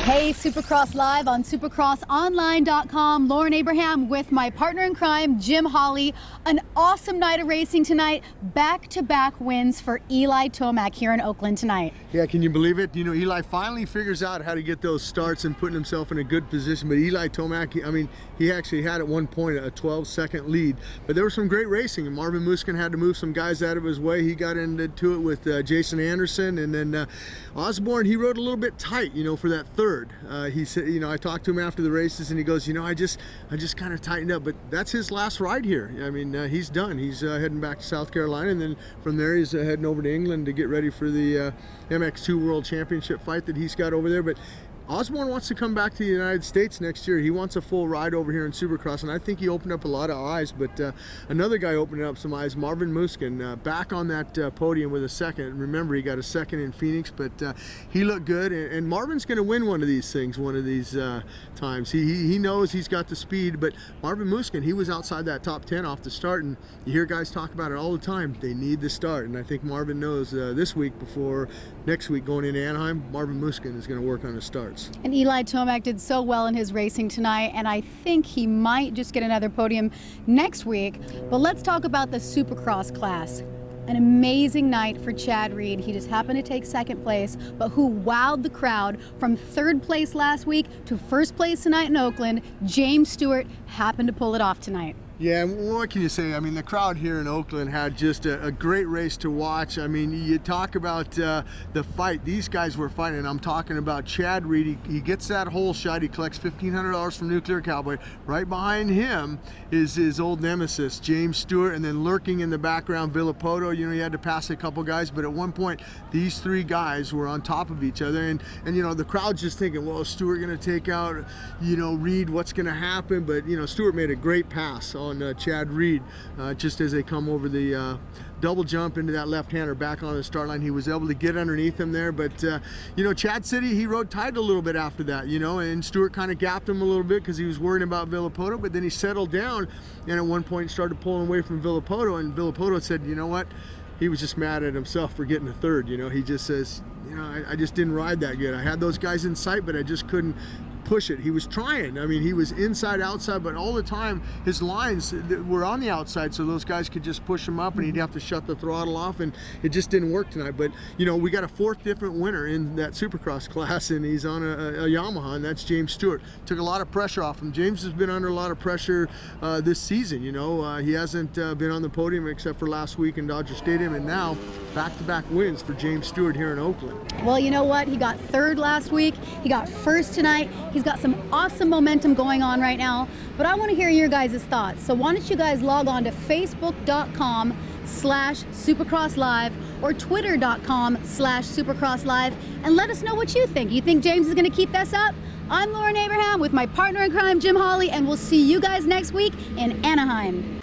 Hey, Supercross Live on supercrossonline.com. Lauren Abraham with my partner in crime, Jim Hawley. An awesome night of racing tonight. Back-to-back wins for Eli Tomac here in Oakland tonight. Yeah, can you believe it? You know, Eli finally figures out how to get those starts and putting himself in a good position. But Eli Tomac, I mean, he actually had at one point a 12-second lead. But there was some great racing, and Marvin Musquin had to move some guys out of his way. He got into it with Jason Anderson, and then Osborne, he rode a little bit tight, you know, for that third. He said, you know, I talked to him after the races, and he goes, you know, I just kind of tightened up. But that's his last ride here. I mean, he's done. He's heading back to South Carolina, and then from there he's heading over to England to get ready for the MX2 World Championship fight that he's got over there. But Osborne wants to come back to the United States next year. He wants a full ride over here in Supercross, and I think he opened up a lot of eyes. But another guy opening up some eyes, Marvin Musquin, back on that podium with a second. Remember, he got a second in Phoenix, but he looked good. And Marvin's going to win one of these things, one of these times. He knows he's got the speed, but Marvin Musquin, he was outside that top 10 off the start, and you hear guys talk about it all the time. They need the start, and I think Marvin knows this week before next week going into Anaheim, Marvin Musquin is going to work on his start. And Eli Tomac did so well in his racing tonight, and I think he might just get another podium next week. But let's talk about the Supercross class. An amazing night for Chad Reed. He just happened to take second place, but who wowed the crowd from third place last week to first place tonight in Oakland, James Stewart happened to pull it off tonight. Yeah, what can you say? I mean, the crowd here in Oakland had just a great race to watch. I mean, you talk about the fight. These guys were fighting, and I'm talking about Chad Reed. He gets that hole shot. He collects $1,500 from Nuclear Cowboy. Right behind him is his old nemesis, James Stewart, and then lurking in the background, Villapoto. You know, he had to pass a couple guys, but at one point, these three guys were on top of each other. And you know, the crowd's just thinking, well, is Stewart going to take out, you know, Reed? What's going to happen? But, you know, Stewart made a great pass on Chad Reed just as they come over the double jump into that left-hander back on the start line. He was able to get underneath him there, but you know, Chad City, he rode tight a little bit after that, you know, and Stewart kind of gapped him a little bit because he was worrying about Villapoto, but then he settled down and at one point started pulling away from Villapoto, and Villapoto said, you know what, he was just mad at himself for getting a third. You know, he just says, you know, I just didn't ride that good. I had those guys in sight, but I just couldn't push it. He was trying. I mean, he was inside, outside, but all the time his lines were on the outside, so those guys could just push him up and he'd have to shut the throttle off, and it just didn't work tonight. But, you know, we got a fourth different winner in that Supercross class, and he's on a Yamaha, and that's James Stewart. Took a lot of pressure off him. James has been under a lot of pressure this season, you know. He hasn't been on the podium except for last week in Dodger Stadium, and now back-to-back wins for James Stewart here in Oakland. Well, you know what? He got third last week. He got first tonight. He's got some awesome momentum going on right now, but I want to hear your guys' thoughts. So why don't you guys log on to facebook.com/supercrosslive or twitter.com/supercrosslive and let us know what you think. You think James is going to keep this up? I'm Lauren Abraham with my partner in crime, Jim Hawley, and we'll see you guys next week in Anaheim.